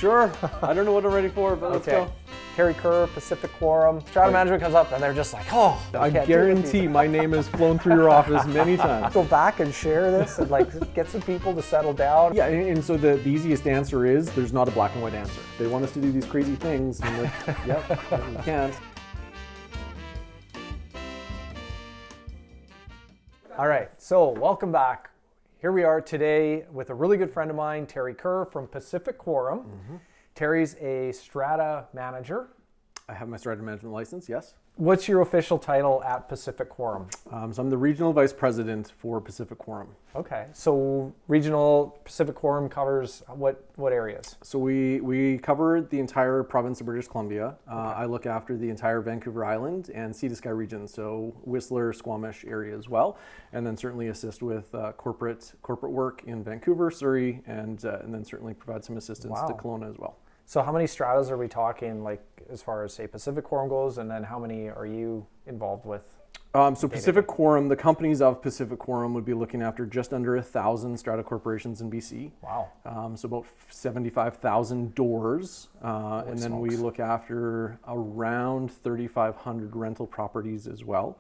Sure. I don't know what I'm ready for, but let's go. Terry Kerr, Pacific Quorum. Strata Management comes up and they're just like, oh, I guarantee my name has flown through your office many times. Go back and share this and like get some people to settle down. Yeah, and so the easiest answer is there's not a black and white answer. They want us to do these crazy things, and like, yep, we can't. All right, so welcome back. Here we are today with a really good friend of mine, Terry Kerr from Pacific Quorum. Mm-hmm. Terry's a Strata manager. I have my Strata Management license, yes. What's your official title at Pacific Quorum? So I'm the Regional Vice President for Pacific Quorum. Okay, so Regional Pacific Quorum covers what areas? So we cover the entire province of British Columbia. I look after the entire Vancouver Island and Sea to Sky region, so Whistler, Squamish area as well, and then certainly assist with corporate work in Vancouver, Surrey, and then certainly provide some assistance to Kelowna as well. So how many stratas are we talking, like as far as say Pacific Quorum goes, and then how many are you involved with? So Pacific Quorum, the companies of Pacific Quorum would be looking after just under 1,000 strata corporations in BC. Wow. So about 75,000 doors. And then we look after around 3,500 rental properties as well.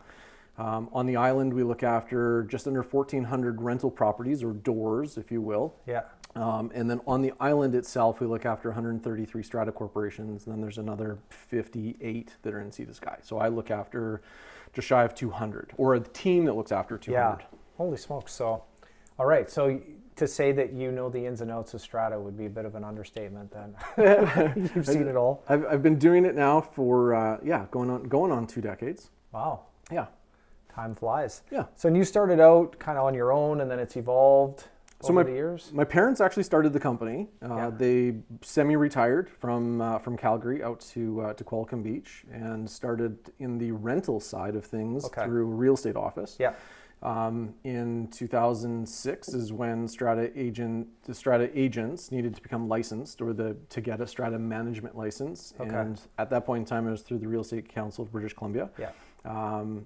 On the island, we look after just under 1,400 rental properties, or doors, if you will. Yeah. And then on the island itself, we look after 133 strata corporations, and then there's another 58 that are in Sea to Sky. So I look after just shy of 200, or a team that looks after 200. Yeah, holy smokes. So, all right, so to say that you know the ins and outs of strata would be a bit of an understatement then. You've seen it all. I've been doing it now for, going on 2 decades. Wow. Yeah. Time flies. Yeah. So you started out kind of on your own, and then it's evolved over the years? My parents actually started the company. They semi-retired from Calgary out to Qualicum Beach and started in the rental side of things through a real estate office. Yeah. In 2006 is when the Strata agents needed to become licensed, or to get a Strata Management license. Okay. And at that point in time, it was through the Real Estate Council of British Columbia. Yeah.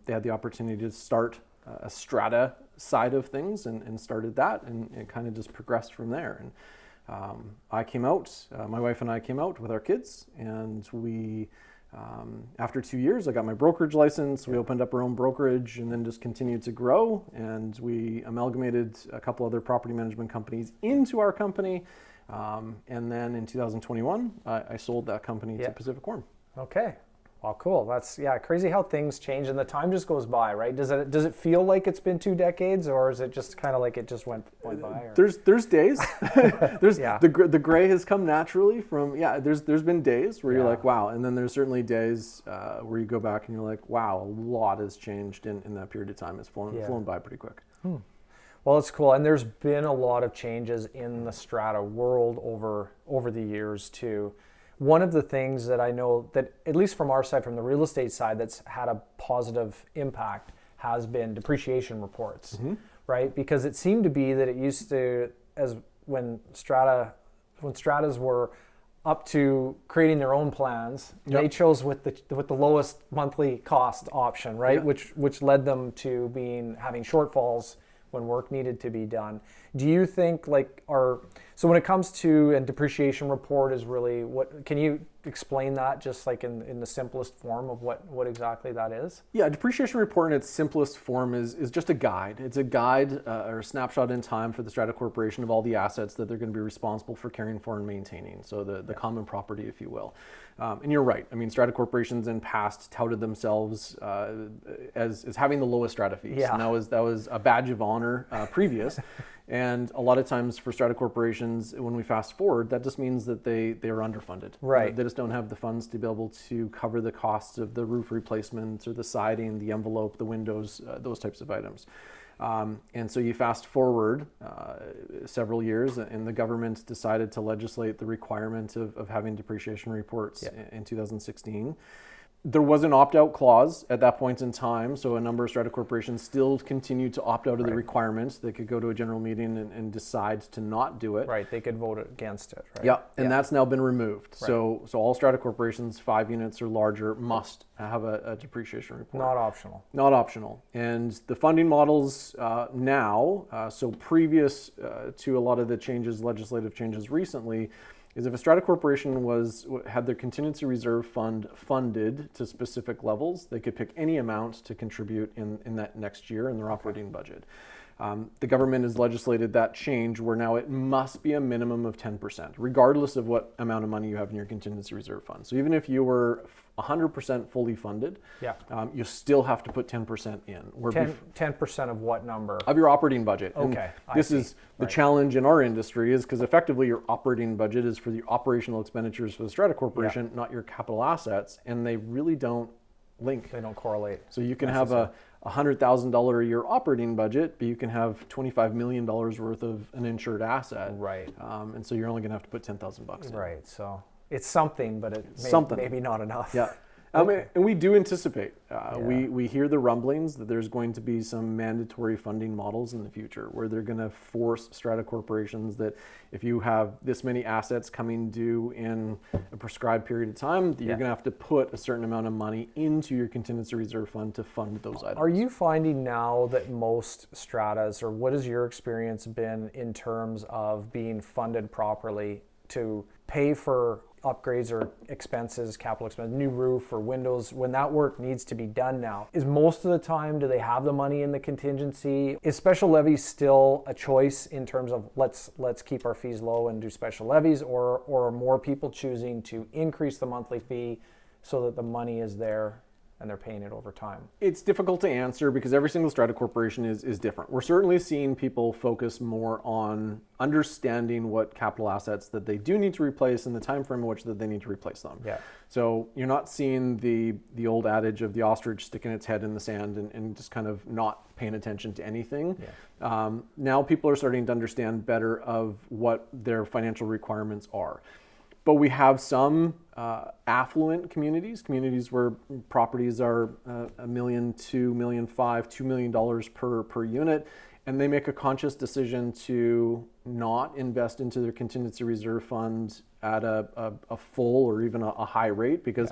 They had the opportunity to start a Strata side of things and started that, and it kind of just progressed from there. And I came out, my wife and I came out with our kids, and we, after 2 years, I got my brokerage license. We opened up our own brokerage and then just continued to grow, and we amalgamated a couple other property management companies into our company. And then in 2021, I sold that company to Pacific Quorum. Okay. Well, cool. That's crazy how things change and the time just goes by, right? Does it feel like it's been 2 decades, or is it just kind of like it just went by? Or? There's days. The gray has come naturally from There's been days where you're like, wow, and then there's certainly days where you go back and you're like, wow, a lot has changed in that period of time. It's flown by pretty quick. Well, it's cool, and there's been a lot of changes in the strata world over the years too. One of the things that I know that, at least from our side, from the real estate side, that's had a positive impact has been depreciation reports, right? Because it seemed to be that it used to, as when stratas were up to creating their own plans, they chose with the lowest monthly cost option, right? Which led them to having shortfalls when work needed to be done. Do you think so when it comes to, and depreciation report is really can you explain that just like in the simplest form of what exactly that is? Yeah, depreciation report in its simplest form is just a guide. It's a guide or a snapshot in time for the Strata Corporation of all the assets that they're going to be responsible for caring for and maintaining. So the common property, if you will. And you're right. I mean, Strata corporations in past touted themselves as having the lowest strata fees. Yeah. And that was a badge of honor previous. And a lot of times for strata corporations, when we fast forward, that just means that they are underfunded. Right. They just don't have the funds to be able to cover the costs of the roof replacements or the siding, the envelope, the windows, those types of items. And so you fast forward several years, and the government decided to legislate the requirement of having depreciation reports in 2016. There was an opt-out clause at that point in time, so a number of strata corporations still continued to opt out of the requirements. They could go to a general meeting and decide to not do it. Right, they could vote against it. Right? Yeah, and that's now been removed. Right. So all strata corporations 5 units or larger must have a depreciation report. Not optional. Not optional. And the funding models now, so previous to a lot of the legislative changes recently, is if a strata corporation had their contingency reserve fund funded to specific levels, they could pick any amount to contribute in that next year in their operating budget. The government has legislated that change where now it must be a minimum of 10%, regardless of what amount of money you have in your contingency reserve fund. So even if you were 100% fully funded, you still have to put 10% in. 10% of what number? Of your operating budget. Okay. And this is the challenge in our industry, is because effectively your operating budget is for the operational expenditures for the strata corporation, not your capital assets, and they really don't link. They don't correlate. So you can have a $100,000 a year operating budget, but you can have $25 million worth of an insured asset. Right. And so you're only going to have to put $10,000 in. Right. So it's something, but maybe not enough. Yeah. And we do anticipate. We hear the rumblings that there's going to be some mandatory funding models in the future where they're going to force strata corporations that if you have this many assets coming due in a prescribed period of time, that you're going to have to put a certain amount of money into your contingency reserve fund to fund those items. Are you finding now that most stratas, or what has your experience been in terms of being funded properly to pay for upgrades or expenses, capital expenses, new roof or windows, when that work needs to be done now? Is most of the time, do they have the money in the contingency? Is special levy still a choice in terms of let's keep our fees low and do special levies, or are more people choosing to increase the monthly fee so that the money is there and they're paying it over time? It's difficult to answer because every single strata corporation is different. We're certainly seeing people focus more on understanding what capital assets that they do need to replace and the time frame in which that they need to replace them. Yeah. So you're not seeing the old adage of the ostrich sticking its head in the sand and just kind of not paying attention to anything. Yeah. Now people are starting to understand better of what their financial requirements are. But we have some affluent communities where properties are $1 million, $2 million, $2 million per unit, and they make a conscious decision to not invest into their contingency reserve fund at a full or even a high rate because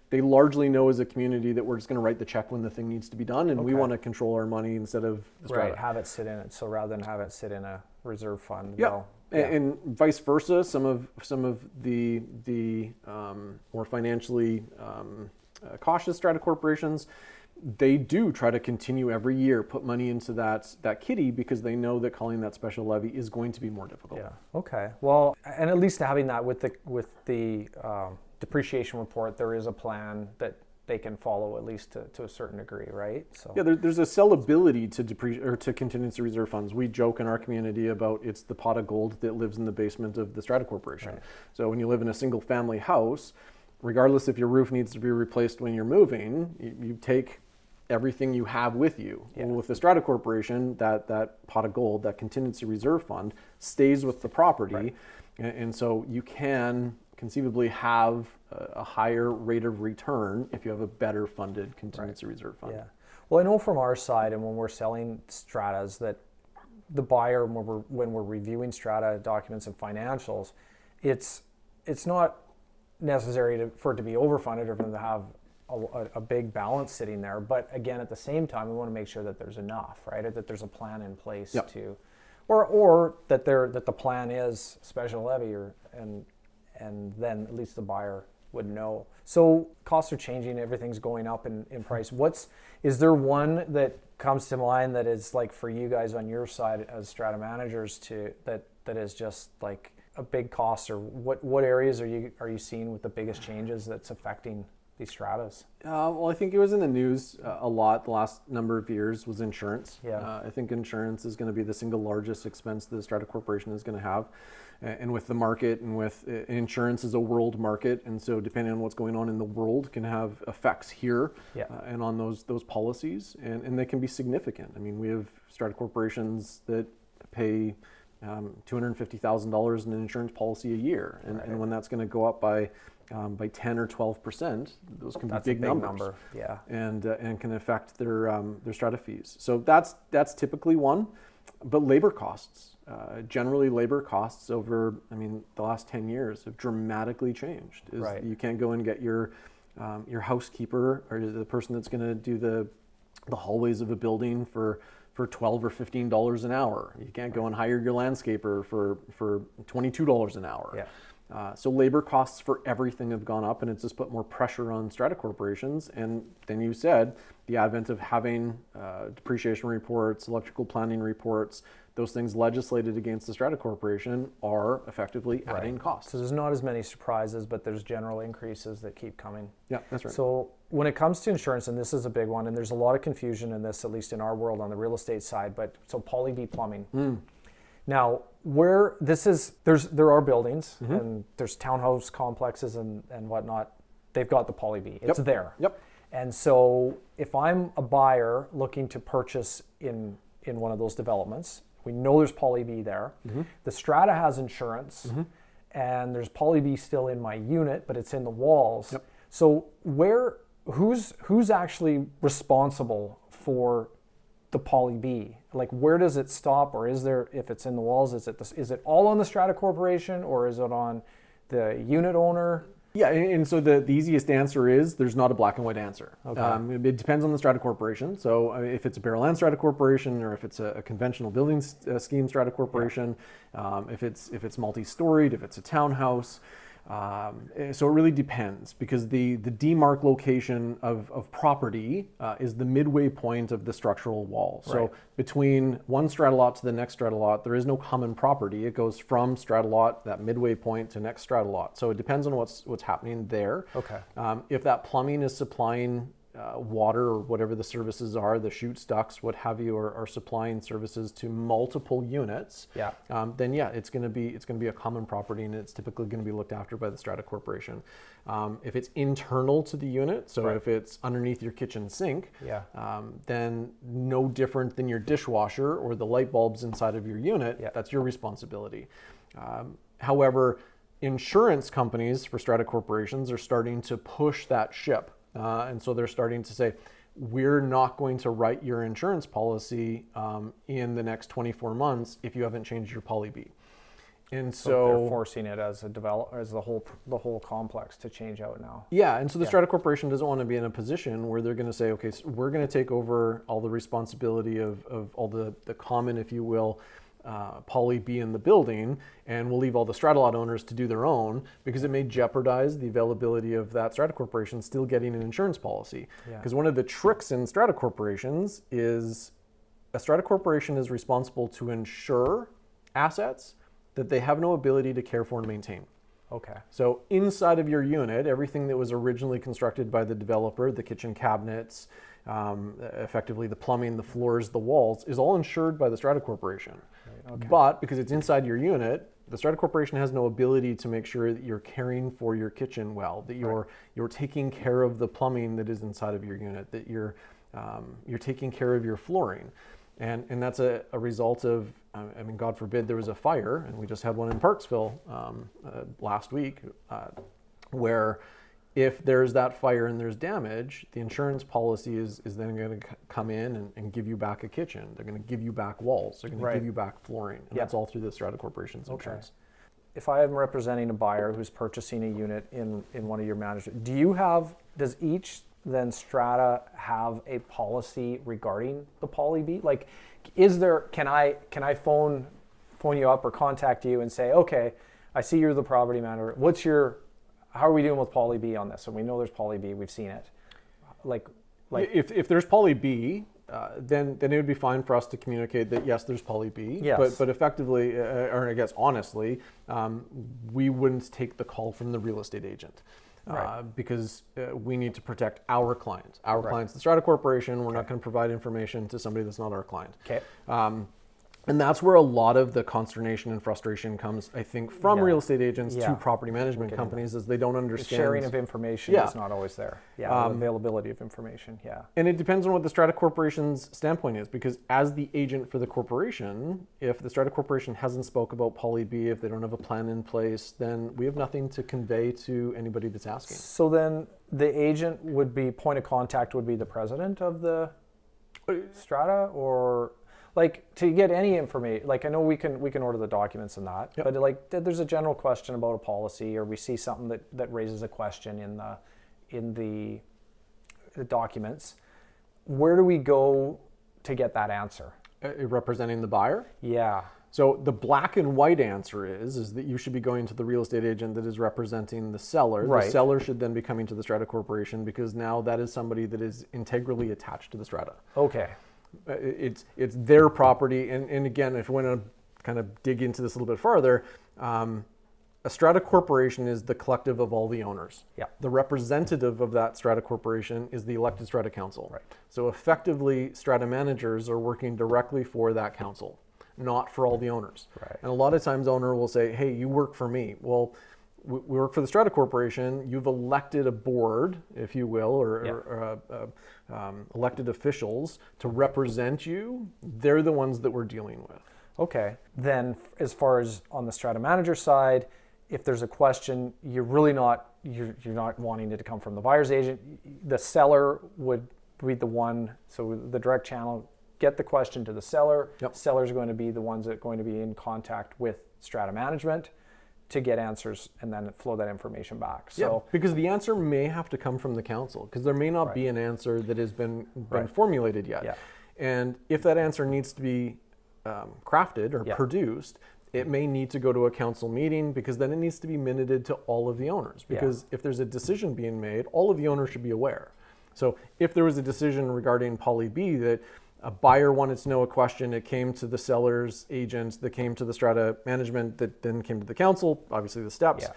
they largely know as a community that we're just going to write the check when the thing needs to be done, and we want to control our money instead of the strata. Right, have it sit in it. So rather than have it sit in a reserve fund. Yeah. And vice versa, some of the more financially cautious strata corporations, they do try to continue every year put money into that kitty because they know that calling that special levy is going to be more difficult. Yeah. Okay. Well, and at least having that with the depreciation report, there is a plan that they can follow at least to a certain degree, right? So yeah, there's a sellability to contingency reserve funds. We joke in our community about it's the pot of gold that lives in the basement of the strata corporation. Right. So when you live in a single family house, regardless if your roof needs to be replaced when you're moving, you take everything you have with you. Yeah. Well, with the strata corporation, that pot of gold, that contingency reserve fund, stays with the property, right. And so you can conceivably have a higher rate of return if you have a better funded contingency reserve fund. Yeah. Well, I know from our side, and when we're selling stratas, that the buyer, when we're reviewing strata documents and financials, it's not necessary for it to be overfunded or for them to have a big balance sitting there. But again, at the same time, we want to make sure that there's enough, right? That there's a plan in place to, or that the plan is special levy, and then at least the buyer would know. So costs are changing, everything's going up in price. Is there one that comes to mind that is like for you guys on your side as strata managers that is just like a big cost, or what areas are you seeing with the biggest changes that's affecting these stratas? Well, I think it was in the news a lot the last number of years was insurance. Yeah. I think insurance is going to be the single largest expense that the strata corporation is going to have. And with the market, and with insurance is a world market, and so depending on what's going on in the world can have effects here and on those policies, and they can be significant. I mean, we have strata corporations that pay $250,000 in an insurance policy a year, and when that's going to go up by 10 or 12%, those can be big numbers. Yeah, and can affect their strata fees. So that's typically one, but labor costs. Generally, labor costs over, the last 10 years have dramatically changed. You can't go and get your housekeeper or the person that's going to do the hallways of a building for $12 or $15 an hour. You can't go and hire your landscaper for $22 an hour. So labor costs for everything have gone up, and it's just put more pressure on strata corporations. And then you said the advent of having depreciation reports, electrical planning reports, those things legislated against the strata corporation are effectively adding costs. So there's not as many surprises, but there's general increases that keep coming. Yeah, that's right. So when it comes to insurance, and this is a big one, and there's a lot of confusion in this, at least in our world on the real estate side, but so poly B plumbing. Now, where this is, there are buildings and there's townhouse complexes and whatnot. They've got the poly B. It's there. Yep. And so if I'm a buyer looking to purchase in one of those developments, we know there's poly B there. The strata has insurance, and there's poly B still in my unit, but it's in the walls. Yep. So who's actually responsible for the poly B? Like, where does it stop, or is there, if it's in the walls, is it all on the strata corporation, or is it on the unit owner? Yeah, and so the easiest answer is there's not a black and white answer. Okay. It depends on the strata corporation. So if it's a barrel land strata corporation, or if it's a conventional building scheme strata corporation, if it's multi-storied, if it's a townhouse. So it really depends, because the demarc location of property is the midway point of the structural wall. So between one strata lot to the next strata lot, there is no common property. It goes from strata lot, that midway point, to next strata lot. So it depends on what's happening there. Okay. If that plumbing is supplying water, or whatever the services are, the chutes, ducts, what have you, are supplying services to multiple units, then it's going to be a common property, and it's typically going to be looked after by the strata corporation. If it's internal to the unit, so if it's underneath your kitchen sink, then no different than your dishwasher or the light bulbs inside of your unit, that's your responsibility. However, insurance companies for strata corporations are starting to push that ship. And so they're starting to say, we're not going to write your insurance policy in the next 24 months if you haven't changed your poly B. And so they're forcing it as the whole complex to change out now. Yeah, and so the strata corporation doesn't want to be in a position where they're going to say, okay, so we're going to take over all the responsibility of all the common, if you will, poly B in the building, and we'll leave all the strata lot owners to do their own, because it may jeopardize the availability of that strata corporation still getting an insurance policy. Because one of the tricks in strata corporations is a strata corporation is responsible to insure assets that they have no ability to care for and maintain. Okay. So inside of your unit, everything that was originally constructed by the developer, the kitchen cabinets, effectively the plumbing, the floors, the walls, is all insured by the strata corporation. Okay. But because it's inside your unit, the strata corporation has no ability to make sure that you're caring for your kitchen well, that you're taking care of the plumbing that is inside of your unit, that you're taking care of your flooring. And that's a result of, I mean, God forbid there was a fire, and we just had one in Parksville last week, where if there's that fire and there's damage, the insurance policy is then going to come in and give you back a kitchen. They're going to give you back walls. They're going to give you back flooring. And that's all through the strata corporation's insurance. If I am representing a buyer who's purchasing a unit in one of your management, does each then strata have a policy regarding the poly B? Like, can I phone you up or contact you and say, okay, I see you're the property manager. How are we doing with poly B on this? And we know there's poly B, we've seen it. Like if there's poly B, then it would be fine for us to communicate that yes, there's poly B. Yes. But effectively, or I guess honestly, we wouldn't take the call from the real estate agent. Because we need to protect our client. Our client's the strata corporation. We're not going to provide information to somebody that's not our client. Okay. And that's where a lot of the consternation and frustration comes, I think, from real estate agents to property management companies, as they don't understand. The sharing of information is not always there. Availability of information. And it depends on what the strata corporation's standpoint is, because as the agent for the corporation, if the strata corporation hasn't spoke about poly B, if they don't have a plan in place, then we have nothing to convey to anybody that's asking. So then the agent point of contact would be the president of the strata, or like to get any information. Like, I know we can order the documents and that, but like there's a general question about a policy, or we see something that raises a question in the documents. Where do we go to get that answer? Representing the buyer? Yeah. So the black and white answer is that you should be going to the real estate agent that is representing the seller. Right. The seller should then be coming to the Strata Corporation because now that is somebody that is integrally attached to the Strata. Okay. It's their property. And again, if we want to kind of dig into this a little bit further, a Strata Corporation is the collective of all the owners. Yeah. The representative of that Strata Corporation is the elected Strata Council. Right. So effectively, Strata managers are working directly for that council, not for all the owners. Right. And a lot of times owner will say, hey, you work for me. Well, we work for the Strata Corporation. You've elected a board, if you will, or elected officials to represent you. They're the ones that we're dealing with. Okay. Then as far as on the Strata manager side, if there's a question, you're not wanting it to come from the buyer's agent. The seller would be the one, so the direct channel, get the question to the seller. Yep. Sellers are going to be the ones that are going to be in contact with Strata management to get answers and then flow that information back. So because the answer may have to come from the council because there may not be an answer that has been formulated yet. Yeah. And if that answer needs to be crafted or produced, it may need to go to a council meeting because then it needs to be minuted to all of the owners. Because if there's a decision being made, all of the owners should be aware. So if there was a decision regarding Poly B that a buyer wanted to know a question, it came to the seller's agent, that came to the Strata management, that then came to the council, obviously the steps,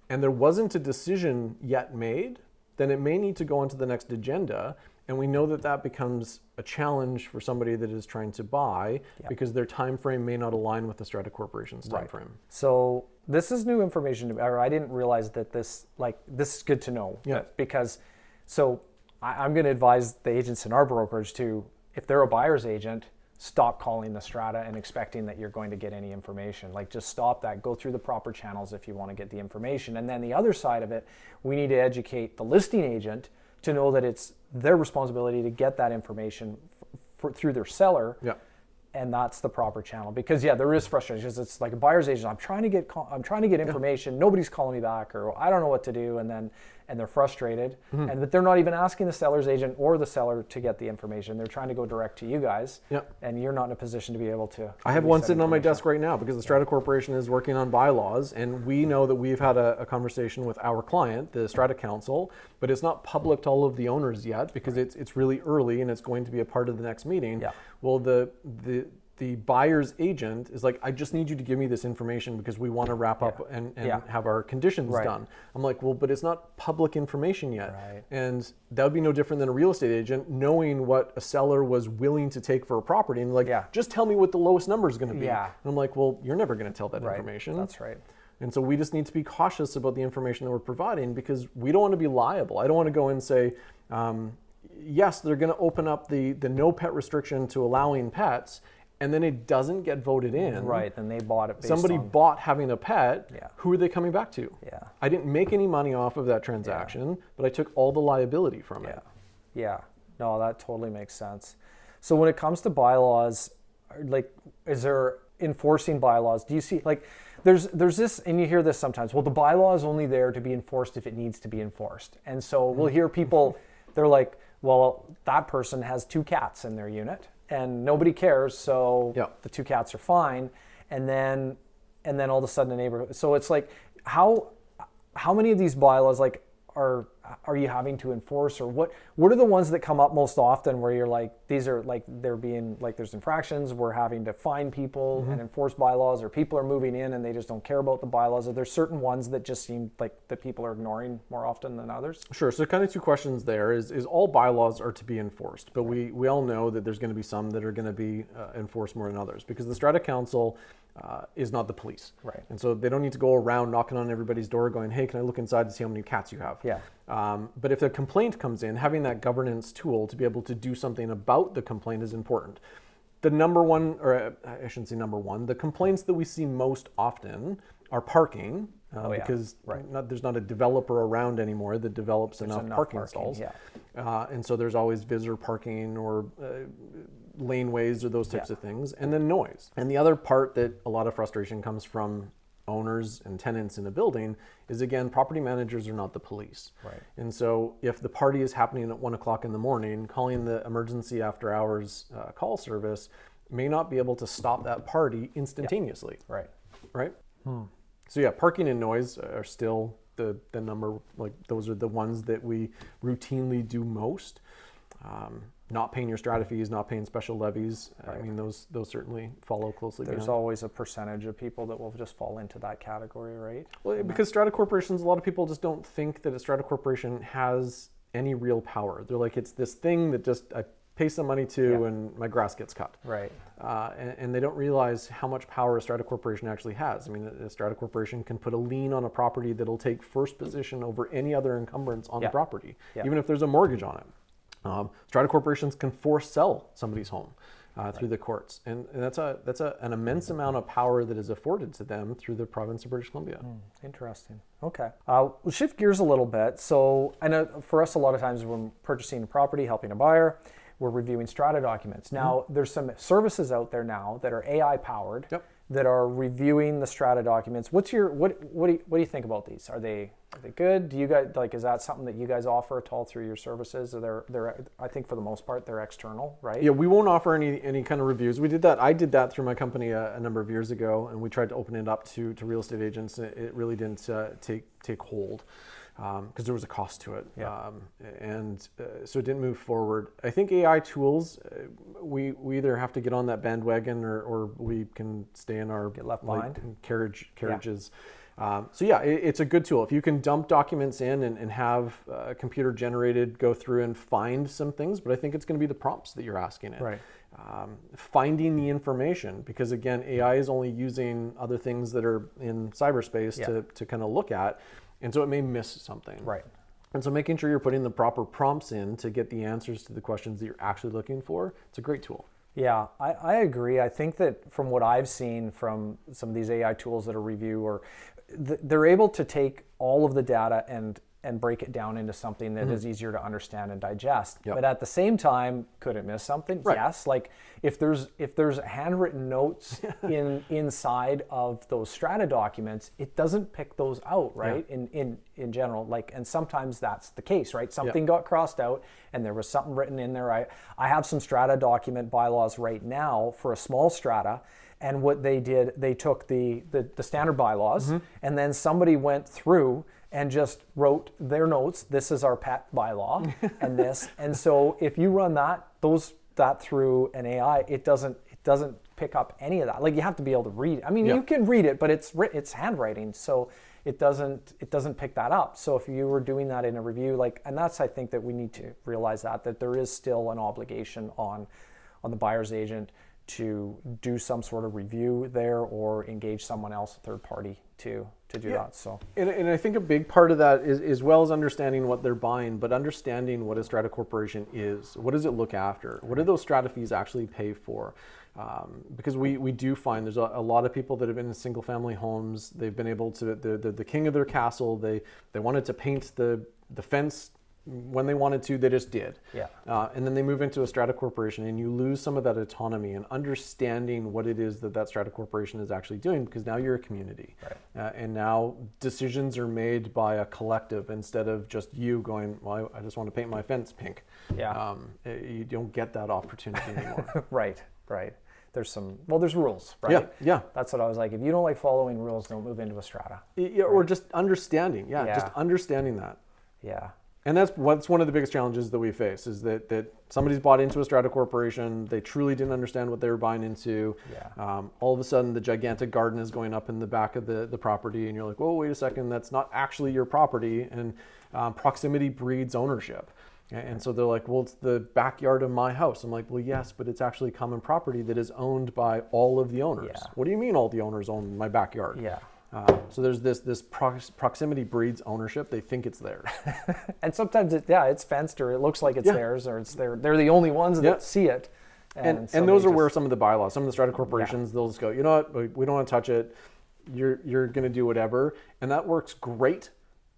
and there wasn't a decision yet made, then it may need to go onto the next agenda. And we know that that becomes a challenge for somebody that is trying to buy because their time frame may not align with the Strata Corporation's time frame. So this is new information to me, or I didn't realize that this is good to know. Yeah. Because I'm going to advise the agents in our brokerage to, if they're a buyer's agent, stop calling the Strata and expecting that you're going to get any information. Like, just stop that. Go through the proper channels if you want to get the information. And then the other side of it, we need to educate the listing agent to know that it's their responsibility to get that information through their seller. Yeah. And that's the proper channel, because there is frustration, because it's like a buyer's agent. I'm trying to get information. Nobody's calling me back, or I don't know what to do, and they're frustrated, and that they're not even asking the seller's agent or the seller to get the information. They're trying to go direct to you guys, and you're not in a position to be able to. I have one sitting on my desk right now because the Strata Corporation is working on bylaws, and we know that we've had a conversation with our client, the Strata Council, but it's not public to all of the owners yet because it's really early and it's going to be a part of the next meeting. Yeah. Well, the buyer's agent is like, I just need you to give me this information because we want to wrap up and have our conditions done. I'm like, well, but it's not public information yet. Right. And that would be no different than a real estate agent knowing what a seller was willing to take for a property and like, just tell me what the lowest number is going to be. Yeah. And I'm like, well, you're never going to tell that information. That's right. And so we just need to be cautious about the information that we're providing because we don't want to be liable. I don't want to go and say, yes, they're going to open up the no pet restriction to allowing pets, and then it doesn't get voted in. Right, then they bought it based Somebody on... bought having a pet. Yeah. Who are they coming back to? Yeah. I didn't make any money off of that transaction, but I took all the liability from it. Yeah. No, that totally makes sense. So when it comes to bylaws, like, is there enforcing bylaws? Do you see, like, there's this, and you hear this sometimes, well, the bylaw is only there to be enforced if it needs to be enforced. And so we'll hear people, they're like, well, that person has 2 cats in their unit and nobody cares, so the 2 cats are fine. And then all of a sudden a neighbor, so it's like, how many of these bylaws like are you having to enforce, or what are the ones that come up most often where you're like, these are like, they're being like, there's infractions, we're having to fine people and enforce bylaws, or people are moving in and they just don't care about the bylaws? Are there certain ones that just seem like that people are ignoring more often than others? Sure. So kind of 2 questions there is all bylaws are to be enforced, but we all know that there's going to be some that are going to be enforced more than others, because the Strata Council is not the police. Right. And so they don't need to go around knocking on everybody's door going, hey, can I look inside to see how many cats you have? Yeah. But if a complaint comes in, having that governance tool to be able to do something about the complaint is important. The number one, or I shouldn't say number one, the complaints that we see most often are parking, because there's not a developer around anymore that develops enough parking stalls. Yeah. And so there's always visitor parking or laneways or those types of things, and then noise. And the other part that a lot of frustration comes from owners and tenants in a building is, again, property managers are not the police. Right. And so if the party is happening at 1 o'clock in the morning, calling the emergency after hours call service may not be able to stop that party instantaneously. Right. Right? So yeah, parking and noise are still the number, like those are the ones that we routinely do most. Not paying your strata fees, not paying special levies. Right. I mean, those certainly follow closely There's behind. always a percentage of people that will just fall into that category, right? Well, because strata corporations, a lot of people just don't think that a strata corporation has any real power. They're like, it's this thing that just I pay some money to and my grass gets cut. Right. And they don't realize how much power a strata corporation actually has. I mean, a strata corporation can put a lien on a property that'll take first position over any other encumbrance on the property, even if there's a mortgage on it. Strata corporations can force sell somebody's home through the courts, and that's an immense amount of power that is afforded to them through the province of British Columbia. Interesting. Okay. We'll shift gears a little bit. So I know for us, a lot of times when purchasing a property, helping a buyer, we're reviewing strata documents. Now, there's some services out there now that are AI powered that are reviewing the strata documents. What do you think about these? Are they good? Do you guys is that something that you guys offer at all through your services? They're I think for the most part they're external, right? Yeah, we won't offer any kind of reviews. We did that. I did that through my company a number of years ago, and we tried to open it up to real estate agents. It really didn't take hold. Because there was a cost to it, so it didn't move forward. I think AI tools, we either have to get on that bandwagon or we can stay in our get left behind carriages. It's a good tool. If you can dump documents in and have computer generated go through and find some things, but I think it's going to be the prompts that you're asking it. Right. Finding the information, because again, AI is only using other things that are in cyberspace to kind of look at. And so it may miss something. Right. And so making sure you're putting the proper prompts in to get the answers to the questions that you're actually looking for, it's a great tool. Yeah, I agree. I think that from what I've seen from some of these AI tools that are review, they're able to take all of the data and break it down into something that is easier to understand and digest. But at the same time, could it miss something? Right. Yes. Like if there's handwritten notes inside of those strata documents, it doesn't pick those out, right? In general, and sometimes that's the case, right? Something got crossed out and there was something written in there. I have some strata document bylaws right now for a small strata. And what they did, they took the standard bylaws and then somebody went through and just wrote their notes. This is our pet bylaw and this. And so if you run that through an AI, it doesn't pick up any of that. Like you have to be able to read. I mean, you can read it, but it's handwriting. So it doesn't pick that up. So if you were doing that in a review, and that's, I think that we need to realize that there is still an obligation on the buyer's agent to do some sort of review there or engage someone else, a third party, to do that. So, and I think a big part of that is as well as understanding what they're buying, but understanding what a strata corporation is. What does it look after? What do those strata fees actually pay for? Because we do find there's a lot of people that have been in single family homes. They've been able to, the king of their castle, they wanted to paint the fence when they wanted to, they just did. And then they move into a strata corporation and you lose some of that autonomy and understanding what it is that strata corporation is actually doing, because now you're a community. And now decisions are made by a collective instead of just you going, well, I just want to paint my fence pink. You don't get that opportunity anymore. Right. There's rules, right? Yeah. That's what I was like. If you don't like following rules, don't move into a strata. Or just understanding. Just understanding that. Yeah. And that's one of the biggest challenges that we face, is that somebody's bought into a strata corporation, they truly didn't understand what they were buying into. All of a sudden, the gigantic garden is going up in the back of the property, and you're like, whoa, wait a second, that's not actually your property. And proximity breeds ownership. And so they're like, well, it's the backyard of my house. I'm like, well, yes, but it's actually common property that is owned by all of the owners. What do you mean all the owners own my backyard? So there's this proximity breeds ownership. They think it's theirs. And sometimes it's fenced, or it looks like it's theirs, or they're the only ones that see it. And those are where some of the bylaws, some of the strata corporations, they'll just go, you know what, we don't want to touch it. You're going to do whatever. And that works great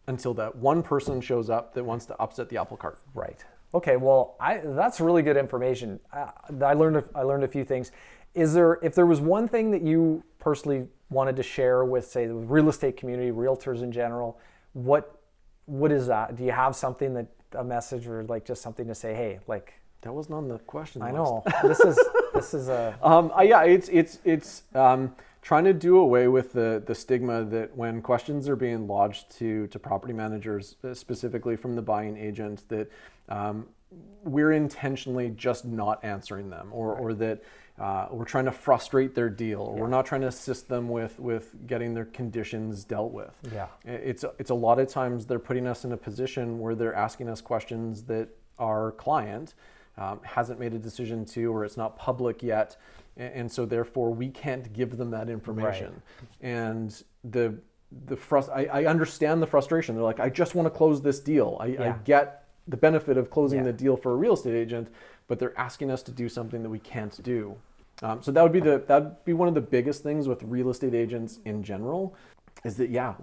until that one person shows up that wants to upset the apple cart. Right. Okay. Well, that's really good information. I learned a few things. If there was one thing that you personally wanted to share with, say, the real estate community, realtors in general, what is that? Do you have something, a message, or just something to say, hey, that wasn't on the question I list. know. This is a Yeah, it's trying to do away with the stigma that when questions are being lodged to property managers, specifically from the buying agent, that we're intentionally just not answering them, or that we're trying to frustrate their deal, or we're not trying to assist them with getting their conditions dealt with. Yeah. It's a lot of times they're putting us in a position where they're asking us questions that our client hasn't made a decision to, or it's not public yet, and so therefore we can't give them that information. Right. And I understand the frustration. They're like, I just want to close this deal. I get the benefit of closing the deal for a real estate agent, but they're asking us to do something that we can't do. So that'd be one of the biggest things with real estate agents in general, is that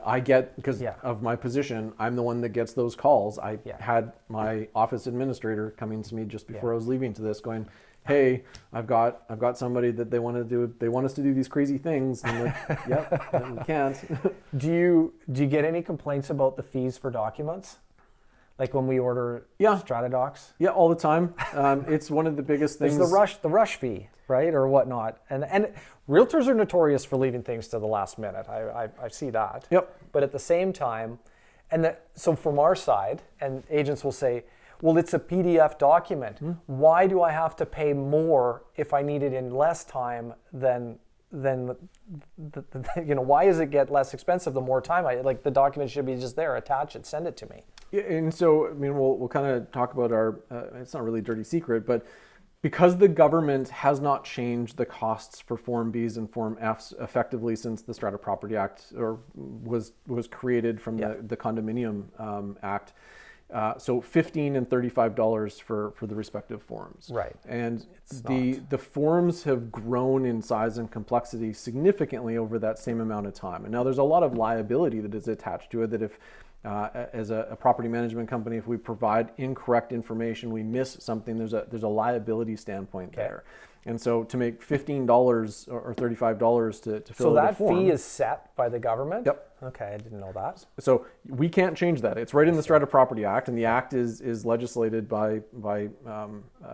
I get, because of my position, I'm the one that gets those calls. I had my office administrator coming to me just before I was leaving to this, going, hey, I've got somebody that they want us to do these crazy things, and I'm like, yep, we can't. Do you get any complaints about the fees for documents? Like when we order Strata docs? Yeah, all the time. It's one of the biggest things. There's the rush fee, right, or whatnot, and realtors are notorious for leaving things to the last minute. I see that. Yep. But at the same time, so from our side, and agents will say, well, it's a PDF document. Mm-hmm. Why do I have to pay more if I need it in less time than why does it get less expensive the more time the document should be just there, attach it, send it to me. Yeah, and so, I mean, we'll kind of talk about our, it's not really a dirty secret, but because the government has not changed the costs for Form Bs and Form Fs effectively since the Strata Property Act was created from the Condominium Act, so $15 and $35 for the respective forms. Right. And the forms have grown in size and complexity significantly over that same amount of time. And now there's a lot of liability that is attached to it, that if as a property management company, if we provide incorrect information, we miss something, there's a liability standpoint there. And so to make $15 or $35 to fill out a form. So that fee is set by the government? Yep. Okay, I didn't know that. So we can't change that. It's right in the Strata Property Act, and the act is legislated by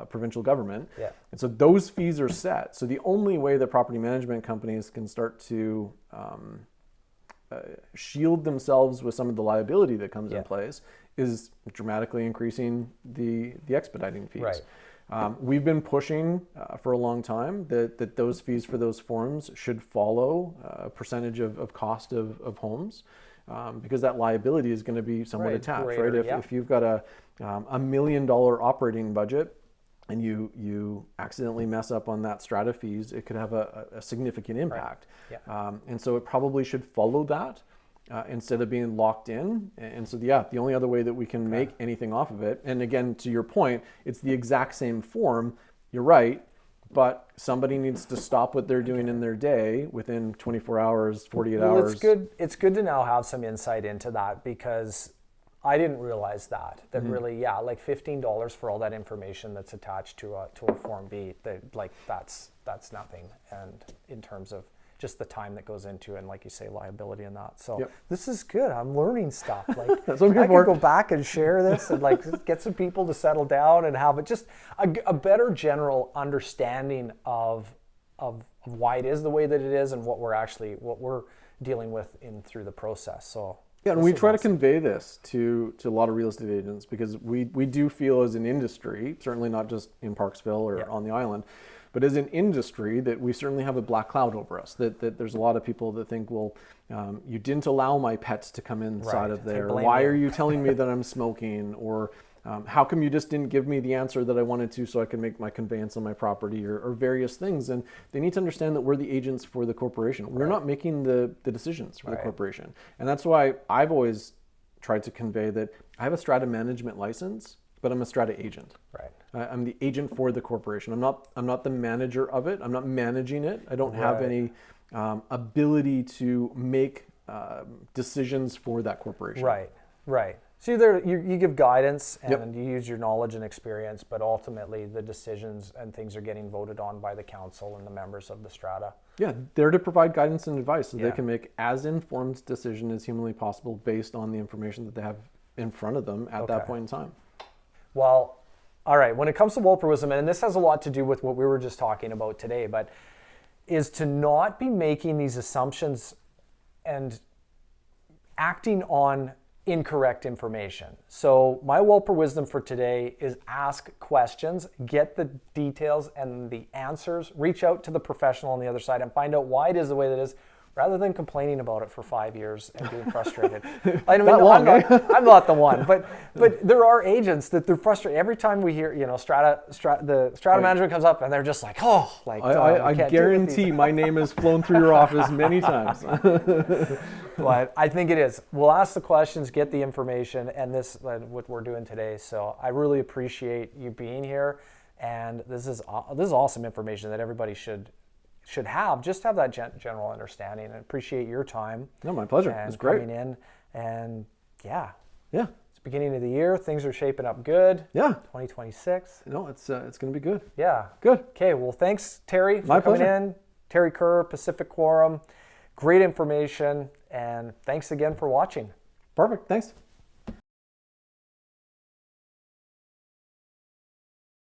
provincial government. Yeah. And so those fees are set. So the only way that property management companies can start to shield themselves with some of the liability that comes in place is dramatically increasing the expediting fees. Right. We've been pushing for a long time that those fees for those forms should follow a percentage of cost of homes, because that liability is going to be somewhat attached, greater, right? If you've got a $1 million operating budget and you accidentally mess up on that strata fees, it could have a significant impact. Right. Yeah. And so it probably should follow that. Instead of being locked in. And so, the only other way that we can make anything off of it, and again, to your point, it's the exact same form, you're right, but somebody needs to stop what they're doing in their day within 24 hours, 48 hours. It's good to now have some insight into that, because I didn't realize that really, like $15 for all that information that's attached to a Form B, that's nothing. And in terms of just the time that goes into it, and like you say, liability and that. So This is good. I'm learning stuff. Like That's what I'm here I for. could go back and share this and get some people to settle down and have just a better general understanding of why it is the way that it is and what we're dealing with through the process. So and we try to convey this to a lot of real estate agents, because we do feel as an industry, certainly not just in Parksville or on the island, but as an industry, that we certainly have a black cloud over us, that there's a lot of people that think, well, you didn't allow my pets to come inside of there. Why are you telling me that I'm smoking? Or how come you just didn't give me the answer that I wanted to so I can make my conveyance on my property, or various things. And they need to understand that we're the agents for the corporation. We're not making the decisions for the corporation. And that's why I've always tried to convey that I have a Strata Management license, but I'm a Strata agent. Right. I'm the agent for the corporation. I'm not the manager of it. I'm not managing it. I don't have any ability to make decisions for that corporation. Right. So you give guidance and you use your knowledge and experience, but ultimately the decisions and things are getting voted on by the council and the members of the Strata. Yeah, they're to provide guidance and advice so they can make as informed decision as humanly possible based on the information that they have in front of them at that point in time. Well, All right, when it comes to Wolperism, and this has a lot to do with what we were just talking about today, but is to not be making these assumptions and acting on incorrect information. So my Wolper wisdom for today is ask questions, get the details and the answers, reach out to the professional on the other side and find out why it is the way that it is, rather than complaining about it for 5 years and being frustrated. I mean, I'm not the one, but there are agents that they're frustrated every time we hear, the Strata Management comes up and they're just like, I guarantee my name has flown through your office many times. But I think it is. We'll ask the questions, get the information, and this what we're doing today. So I really appreciate you being here, and this is awesome information that everybody should have. Just have that general understanding, and appreciate your time. No, my pleasure. It's great coming in, and yeah. It's beginning of the year. Things are shaping up good. Yeah. 2026. No, it's going to be good. Yeah. Good. Okay. Well, thanks, Terry, for my coming pleasure. in. Terry Kerr, Pacific Quorum. Great information, and thanks again for watching. Perfect. Thanks.